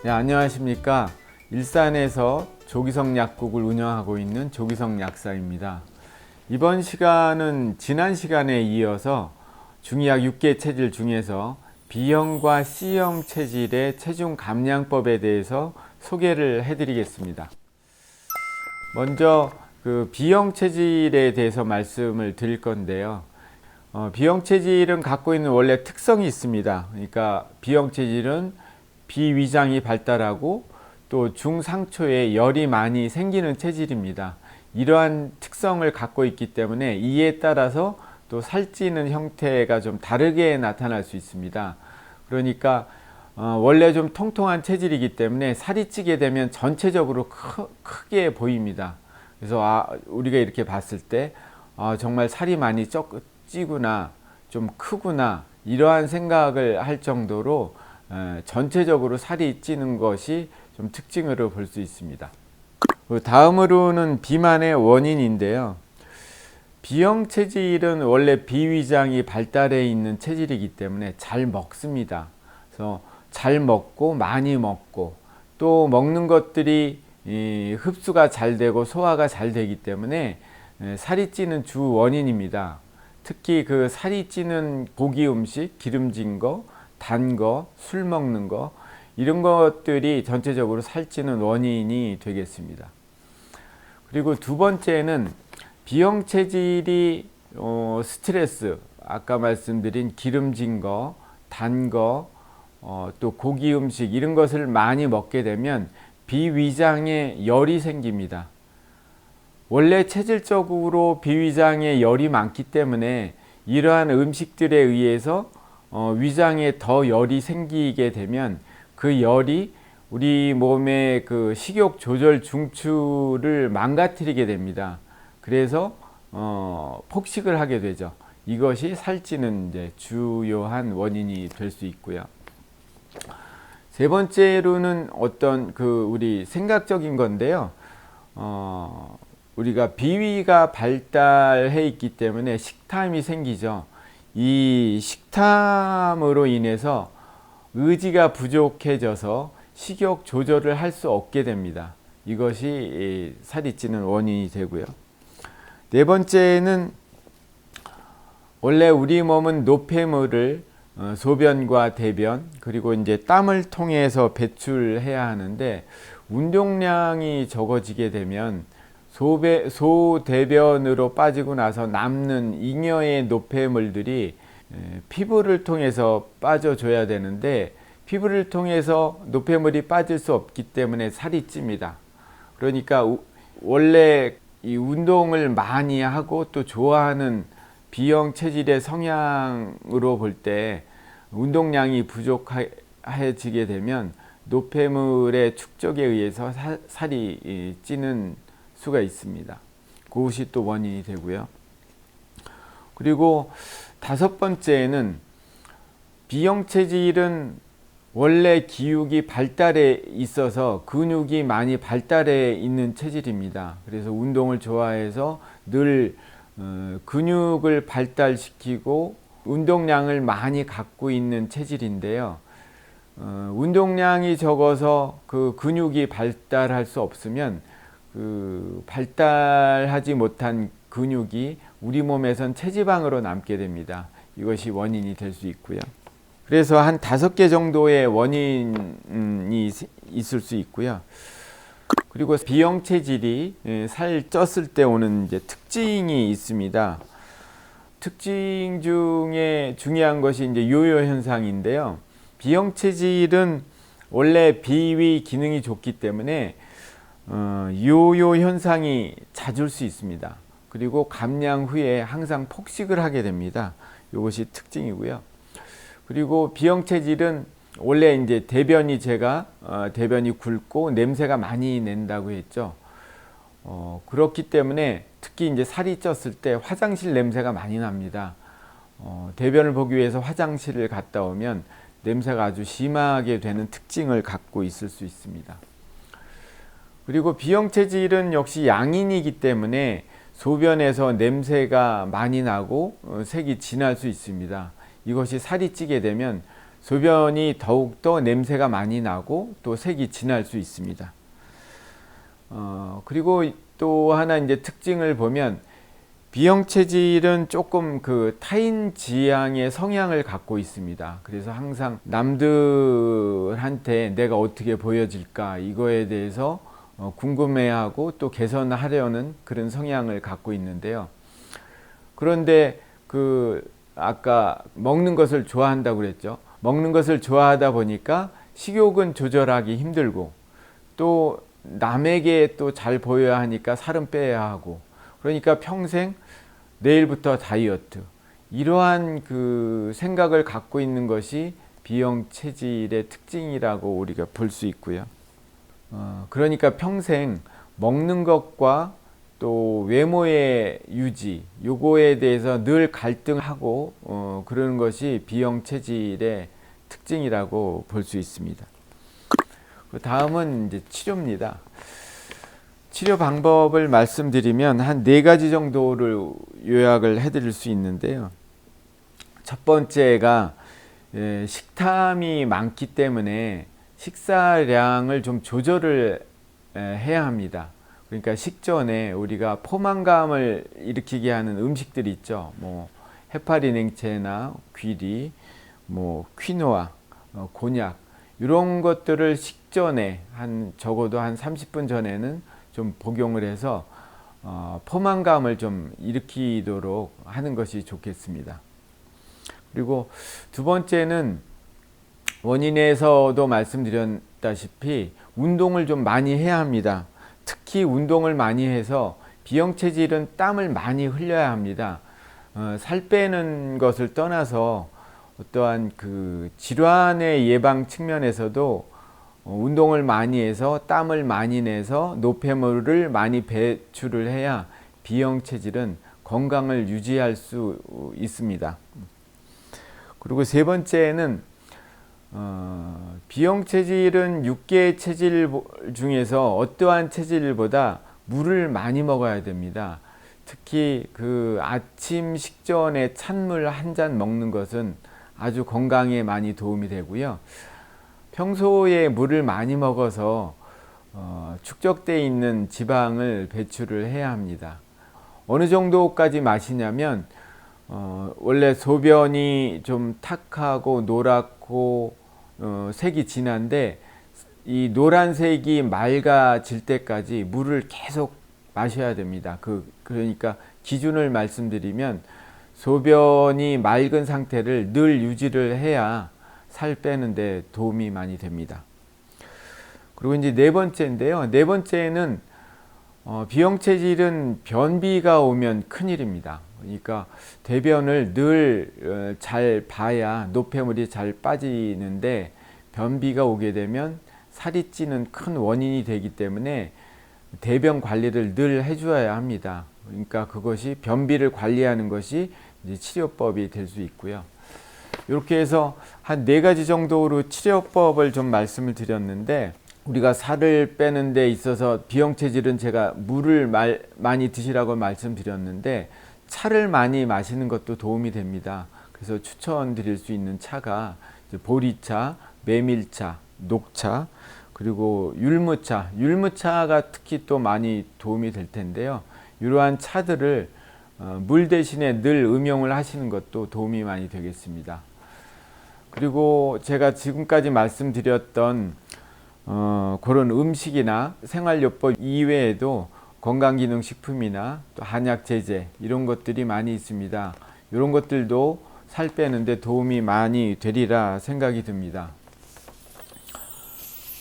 네, 안녕하십니까. 일산에서 조기성 약국을 운영하고 있는 조기성 약사입니다. 이번 시간은 지난 시간에 이어서 중의학 6개 체질 중에서 B형과 C형 체질의 체중 감량법에 대해서 소개를 해드리겠습니다. 먼저 그 B형 체질에 대해서 말씀을 드릴 건데요. B형 체질은 갖고 있는 원래 특성이 있습니다. 그러니까 B형 체질은 비위장이 발달하고 또 중상초에 열이 많이 생기는 체질입니다. 이러한 특성을 갖고 있기 때문에 이에 따라서 또 살찌는 형태가 좀 다르게 나타날 수 있습니다. 그러니까 원래 좀 통통한 체질이기 때문에 살이 찌게 되면 전체적으로 크게 보입니다. 그래서 우리가 이렇게 봤을 때 정말 살이 많이 찌구나, 좀 크구나, 이러한 생각을 할 정도로 전체적으로 살이 찌는 것이 좀 특징으로 볼 수 있습니다. 다음으로는 비만의 원인인데요. B형 체질은 원래 비위장이 발달해 있는 체질이기 때문에 잘 먹습니다. 그래서 잘 먹고 많이 먹고 또 먹는 것들이 흡수가 잘 되고 소화가 잘 되기 때문에 살이 찌는 주 원인입니다. 특히 그 살이 찌는 고기 음식, 기름진 거, 단 거, 술 먹는 거, 이런 것들이 전체적으로 살찌는 원인이 되겠습니다. 그리고 두 번째는 B형 체질이 스트레스, 아까 말씀드린 기름진 거, 단 거, 또 고기 음식 이런 것을 많이 먹게 되면 비위장에 열이 생깁니다. 원래 체질적으로 비위장에 열이 많기 때문에 이러한 음식들에 의해서 위장에 더 열이 생기게 되면 그 열이 우리 몸의 그 식욕 조절 중추를 망가뜨리게 됩니다. 그래서 폭식을 하게 되죠. 이것이 살찌는 이제 주요한 원인이 될 수 있고요. 세 번째로는 어떤 우리 생각적인 건데요. 우리가 비위가 발달해 있기 때문에 식탐이 생기죠. 이 식탐으로 인해서 의지가 부족해져서 식욕 조절을 할 수 없게 됩니다. 이것이 살이 찌는 원인이 되고요. 네 번째는 원래 우리 몸은 노폐물을 소변과 대변 그리고 이제 땀을 통해서 배출해야 하는데 운동량이 적어지게 되면 소대변으로 빠지고 나서 남는 잉여의 노폐물들이 피부를 통해서 빠져줘야 되는데 피부를 통해서 노폐물이 빠질 수 없기 때문에 살이 찝니다. 그러니까 원래 이 운동을 많이 하고 또 좋아하는 B형 체질의 성향으로 볼 때 운동량이 부족해지게 되면 노폐물의 축적에 의해서 살이 찌는 수가 있습니다. 그것이 또 원인이 되고요. 그리고 다섯 번째는 B형 체질은 원래 기육이 발달해 있어서 근육이 많이 발달해 있는 체질입니다. 그래서 운동을 좋아해서 늘 근육을 발달시키고 운동량을 많이 갖고 있는 체질인데요. 운동량이 적어서 그 근육이 발달할 수 없으면 그 발달하지 못한 근육이 우리 몸에선 체지방으로 남게 됩니다. 이것이 원인이 될 수 있고요. 그래서 한 5개 정도의 원인이 있을 수 있고요. 그리고 B형 체질이 살 쪘을 때 오는 이제 특징이 있습니다. 특징 중에 중요한 것이 이제 요요 현상인데요. B형 체질은 원래 비위 기능이 좋기 때문에 요요 현상이 잦을 수 있습니다. 그리고 감량 후에 항상 폭식을 하게 됩니다. 이것이 특징이고요. 그리고 B형 체질은 원래 이제 대변이 굵고 냄새가 많이 낸다고 했죠. 그렇기 때문에 특히 이제 살이 쪘을 때 화장실 냄새가 많이 납니다. 대변을 보기 위해서 화장실을 갔다 오면 냄새가 아주 심하게 되는 특징을 갖고 있을 수 있습니다. 그리고 B형 체질은 역시 양인이기 때문에 소변에서 냄새가 많이 나고 색이 진할 수 있습니다. 이것이 살이 찌게 되면 소변이 더욱더 냄새가 많이 나고 또 색이 진할 수 있습니다. 그리고 또 하나 이제 특징을 보면 B형 체질은 조금 그 타인 지향의 성향을 갖고 있습니다. 그래서 항상 남들한테 내가 어떻게 보여질까 이거에 대해서 궁금해하고 또 개선하려는 그런 성향을 갖고 있는데요. 그런데 그 아까 먹는 것을 좋아한다고 그랬죠. 먹는 것을 좋아하다 보니까 식욕은 조절하기 힘들고 또 남에게 또 잘 보여야 하니까 살은 빼야 하고, 그러니까 평생 내일부터 다이어트, 이러한 그 생각을 갖고 있는 것이 B형 체질의 특징이라고 우리가 볼 수 있고요. 그러니까 평생 먹는 것과 또 외모의 유지, 요거에 대해서 늘 갈등하고 그러는 것이 B형 체질의 특징이라고 볼 수 있습니다. 다음은 이제 치료입니다. 치료 방법을 말씀드리면 한 4가지 정도를 요약을 해드릴 수 있는데요. 첫 번째가 식탐이 많기 때문에 식사량을 좀 조절을 해야 합니다. 그러니까 식전에 우리가 포만감을 일으키게 하는 음식들이 있죠. 뭐 해파리 냉채나 귀리, 뭐 퀴노아, 곤약, 이런 것들을 식전에 적어도 한 30분 전에는 좀 복용을 해서 포만감을 좀 일으키도록 하는 것이 좋겠습니다. 그리고 두 번째는 원인에서도 말씀드렸다시피 운동을 좀 많이 해야 합니다. 특히 운동을 많이 해서 B형 체질은 땀을 많이 흘려야 합니다. 살 빼는 것을 떠나서 어떠한 그 질환의 예방 측면에서도 운동을 많이 해서 땀을 많이 내서 노폐물을 많이 배출을 해야 B형 체질은 건강을 유지할 수 있습니다. 그리고 세 번째는 B형 체질은 6개 체질 중에서 어떠한 체질보다 물을 많이 먹어야 됩니다. 특히 그 아침 식전에 찬물 한 잔 먹는 것은 아주 건강에 많이 도움이 되고요. 평소에 물을 많이 먹어서 축적되어 있는 지방을 배출을 해야 합니다. 어느 정도까지 마시냐면 원래 소변이 좀 탁하고 노랗고 색이 진한데 이 노란색이 맑아질 때까지 물을 계속 마셔야 됩니다. 그러니까 기준을 말씀드리면 소변이 맑은 상태를 늘 유지를 해야 살 빼는데 도움이 많이 됩니다. 그리고 이제 네 번째인데요. 네 번째는 B형 체질은 변비가 오면 큰일입니다. 그러니까 대변을 늘 잘 봐야 노폐물이 잘 빠지는데 변비가 오게 되면 살이 찌는 큰 원인이 되기 때문에 대변 관리를 늘 해줘야 합니다. 그러니까 그것이 변비를 관리하는 것이 이제 치료법이 될 수 있고요. 이렇게 해서 한 4가지 정도로 치료법을 좀 말씀을 드렸는데, 우리가 살을 빼는 데 있어서 B형 체질은 제가 물을 많이 드시라고 말씀드렸는데 차를 많이 마시는 것도 도움이 됩니다. 그래서 추천드릴 수 있는 차가 보리차, 메밀차, 녹차, 그리고 율무차, 율무차가 특히 또 많이 도움이 될 텐데요. 이러한 차들을 물 대신에 늘 음용을 하시는 것도 도움이 많이 되겠습니다. 그리고 제가 지금까지 말씀드렸던 그런 음식이나 생활요법 이외에도 건강기능식품이나 또 한약제제, 이런 것들이 많이 있습니다. 이런 것들도 살 빼는데 도움이 많이 되리라 생각이 듭니다.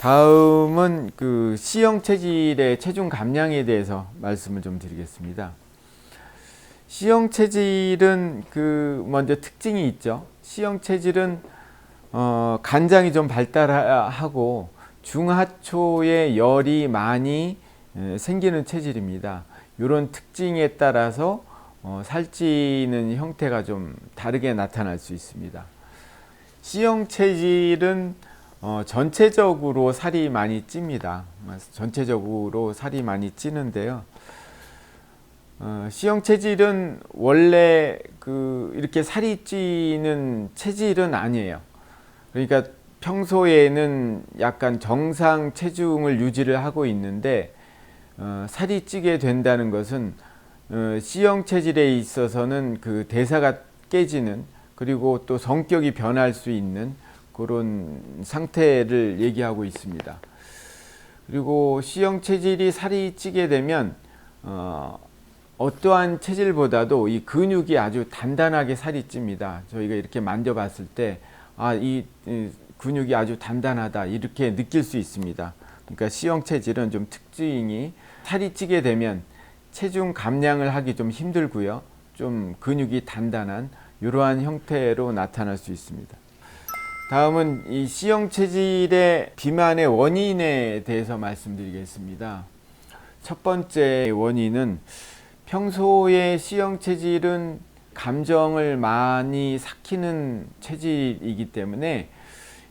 다음은 그 C형 체질의 체중 감량에 대해서 말씀을 좀 드리겠습니다. C형 체질은 먼저 특징이 있죠. C형 체질은 간장이 좀 발달하고 중하초에 열이 많이 생기는 체질입니다. 이런 특징에 따라서 살찌는 형태가 좀 다르게 나타날 수 있습니다. C형 체질은 전체적으로 살이 많이 찝니다. 전체적으로 살이 많이 찌는데요. C형 체질은 원래 이렇게 살이 찌는 체질은 아니에요. 그러니까 평소에는 약간 정상 체중을 유지를 하고 있는데 살이 찌게 된다는 것은 C형 체질에 있어서는 그 대사가 깨지는, 그리고 또 성격이 변할 수 있는 그런 상태를 얘기하고 있습니다. 그리고 C형 체질이 살이 찌게 되면 어떠한 체질보다도 이 근육이 아주 단단하게 살이 찝니다. 저희가 이렇게 만져봤을 때 이 근육이 아주 단단하다 이렇게 느낄 수 있습니다. 그러니까 C형 체질은 좀 특징이 살이 찌게 되면 체중 감량을 하기 좀 힘들고요. 좀 근육이 단단한 이러한 형태로 나타날 수 있습니다. 다음은 이 C형 체질의 비만의 원인에 대해서 말씀드리겠습니다. 첫 번째 원인은 평소에 C형 체질은 감정을 많이 삭히는 체질이기 때문에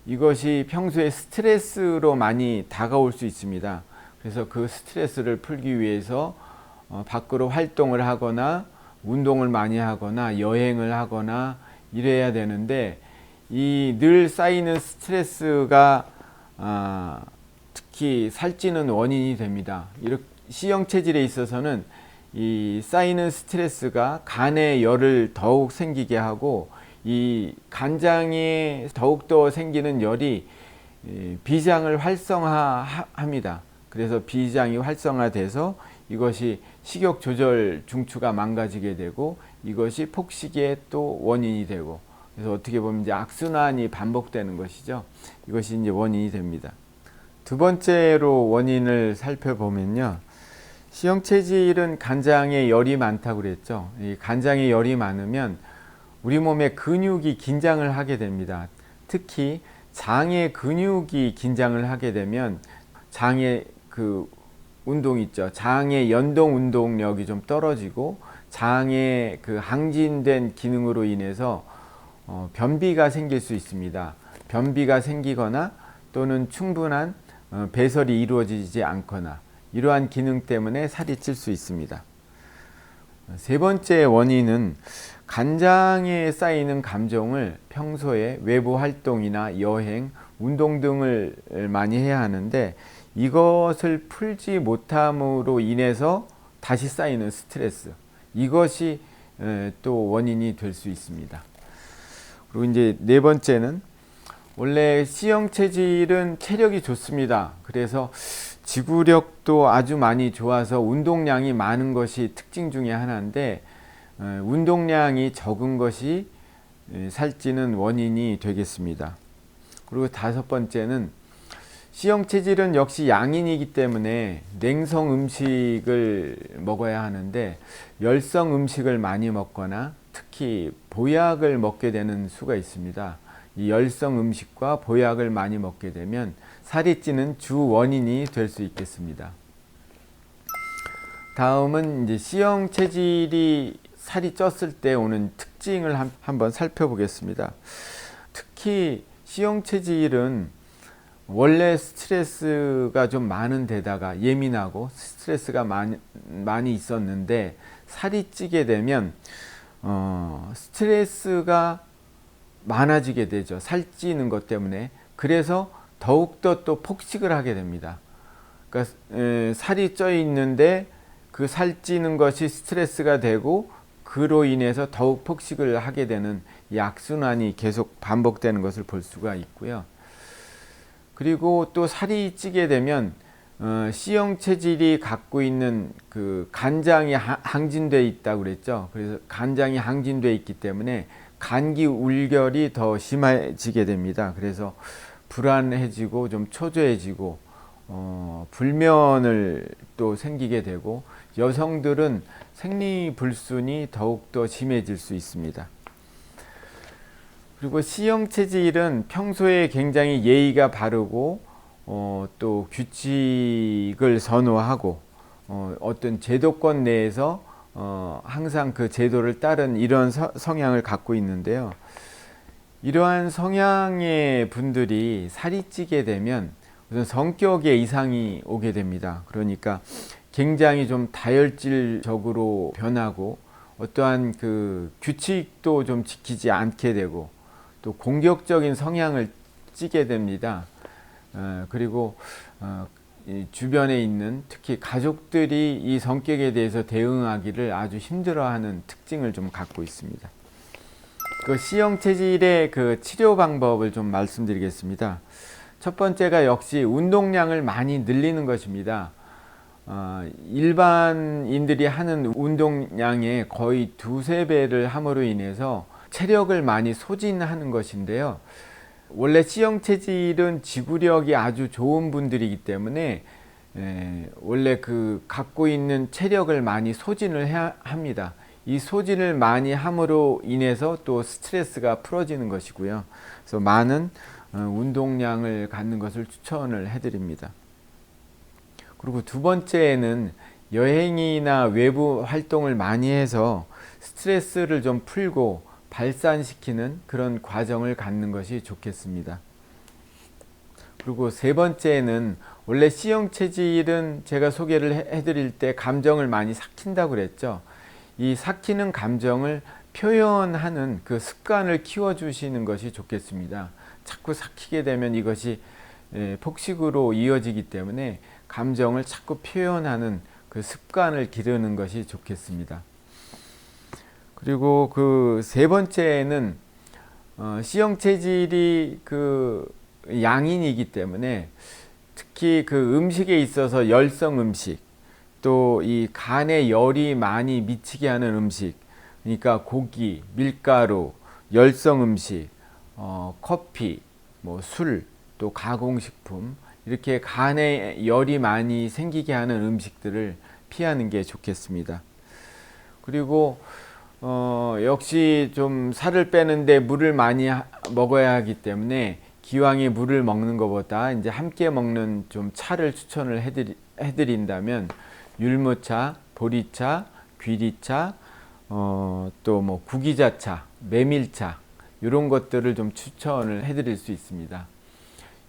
이것이 평소에 스트레스로 많이 다가올 수 있습니다. 그래서 그 스트레스를 풀기 위해서 밖으로 활동을 하거나 운동을 많이 하거나 여행을 하거나 이래야 되는데, 이 늘 쌓이는 스트레스가 특히 살찌는 원인이 됩니다. 이렇게 C형 체질에 있어서는 이 쌓이는 스트레스가 간에 열을 더욱 생기게 하고, 이 간장에 더욱더 생기는 열이 비장을 활성화합니다. 그래서 비장이 활성화돼서 이것이 식욕 조절 중추가 망가지게 되고, 이것이 폭식의 또 원인이 되고, 그래서 어떻게 보면 이제 악순환이 반복되는 것이죠. 이것이 이제 원인이 됩니다. 두 번째로 원인을 살펴보면요, C형 체질은 간장에 열이 많다고 그랬죠. 이 간장에 열이 많으면 우리 몸의 근육이 긴장을 하게 됩니다. 특히 장의 근육이 긴장을 하게 되면 장의 그 운동 있죠. 장의 연동 운동력이 좀 떨어지고, 장의 그 항진된 기능으로 인해서 변비가 생길 수 있습니다. 변비가 생기거나 또는 충분한 배설이 이루어지지 않거나 이러한 기능 때문에 살이 찔 수 있습니다. 세 번째 원인은 간장에 쌓이는 감정을 평소에 외부 활동이나 여행, 운동 등을 많이 해야 하는데, 이것을 풀지 못함으로 인해서 다시 쌓이는 스트레스, 이것이 또 원인이 될 수 있습니다. 그리고 이제 네 번째는 원래 C형 체질은 체력이 좋습니다. 그래서 지구력도 아주 많이 좋아서 운동량이 많은 것이 특징 중에 하나인데, 운동량이 적은 것이 살찌는 원인이 되겠습니다. 그리고 다섯 번째는 C형 체질은 역시 양인이기 때문에 냉성 음식을 먹어야 하는데, 열성 음식을 많이 먹거나 특히 보약을 먹게 되는 수가 있습니다. 이 열성 음식과 보약을 많이 먹게 되면 살이 찌는 주 원인이 될 수 있겠습니다. 다음은 이제 C형 체질이 살이 쪘을 때 오는 특징을 한번 살펴보겠습니다. 특히 C형 체질은 원래 스트레스가 좀 많은 데다가 예민하고 스트레스가 많이 있었는데, 살이 찌게 되면 스트레스가 많아지게 되죠. 살찌는 것 때문에. 그래서 더욱더 또 폭식을 하게 됩니다. 그러니까 살이 쪄 있는데 그 살찌는 것이 스트레스가 되고, 그로 인해서 더욱 폭식을 하게 되는 이 악순환이 계속 반복되는 것을 볼 수가 있고요. 그리고 또 살이 찌게 되면 C형 체질이 갖고 있는 그 간장이 항진되어 있다고 그랬죠. 그래서 간장이 항진되어 있기 때문에 간기 울결이 더 심해지게 됩니다. 그래서 불안해지고 좀 초조해지고 불면을 또 생기게 되고, 여성들은 생리불순이 더욱더 심해질 수 있습니다. 그리고 C형 체질은 평소에 굉장히 예의가 바르고 또 규칙을 선호하고 어떤 제도권 내에서 항상 그 제도를 따른 이런 성향을 갖고 있는데요. 이러한 성향의 분들이 살이 찌게 되면 우선 성격에 이상이 오게 됩니다. 그러니까 굉장히 좀 다혈질적으로 변하고, 어떠한 그 규칙도 좀 지키지 않게 되고, 또 공격적인 성향을 찌게 됩니다. 그리고 이 주변에 있는 특히 가족들이 이 성격에 대해서 대응하기를 아주 힘들어하는 특징을 좀 갖고 있습니다. 그 C형 체질의 그 치료 방법을 좀 말씀드리겠습니다. 첫 번째가 역시 운동량을 많이 늘리는 것입니다. 일반인들이 하는 운동량의 거의 두세 배를 함으로 인해서 체력을 많이 소진하는 것인데요. 원래 C형 체질은 지구력이 아주 좋은 분들이기 때문에 원래 그 갖고 있는 체력을 많이 소진을 해야 합니다. 이 소진을 많이 함으로 인해서 또 스트레스가 풀어지는 것이고요. 그래서 많은 운동량을 갖는 것을 추천을 해드립니다. 그리고 두 번째는 여행이나 외부 활동을 많이 해서 스트레스를 좀 풀고 발산시키는 그런 과정을 갖는 것이 좋겠습니다. 그리고 세 번째는 원래 C형 체질은 제가 소개를 해드릴 때 감정을 많이 삭힌다고 그랬죠. 이 삭히는 감정을 표현하는 그 습관을 키워주시는 것이 좋겠습니다. 자꾸 삭히게 되면 이것이 폭식으로 이어지기 때문에 감정을 자꾸 표현하는 그 습관을 기르는 것이 좋겠습니다. 그리고 그 세 번째는 C형 체질이 그 양인이기 때문에 특히 그 음식에 있어서 열성 음식, 또 이 간에 열이 많이 미치게 하는 음식, 그러니까 고기, 밀가루, 열성 음식, 커피, 뭐 술, 또 가공식품, 이렇게 간에 열이 많이 생기게 하는 음식들을 피하는 게 좋겠습니다. 그리고 역시 좀 살을 빼는데 물을 많이 먹어야 하기 때문에 기왕에 물을 먹는 것보다 이제 함께 먹는 좀 차를 추천을 해드린다면 율무차, 보리차, 귀리차, 또 뭐 구기자차, 메밀차, 이런 것들을 좀 추천을 해드릴 수 있습니다.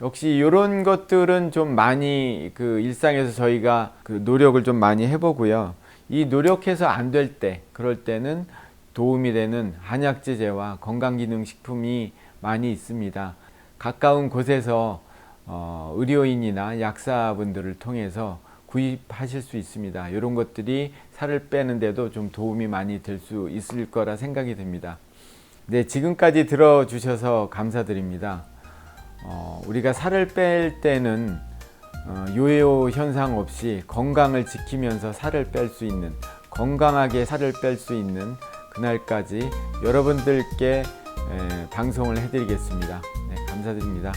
역시 이런 것들은 좀 많이 그 일상에서 저희가 그 노력을 좀 많이 해보고요. 이 노력해서 안 될 때, 그럴 때는 도움이 되는 한약재제와 건강기능식품이 많이 있습니다. 가까운 곳에서 의료인이나 약사분들을 통해서 구입하실 수 있습니다. 이런 것들이 살을 빼는데도 좀 도움이 많이 될 수 있을 거라 생각이 듭니다. 네, 지금까지 들어주셔서 감사드립니다. 우리가 살을 뺄 때는 요요 현상 없이 건강을 지키면서 살을 뺄 수 있는, 건강하게 살을 뺄 수 있는 그날까지 여러분들께 방송을 해드리겠습니다. 네, 감사드립니다.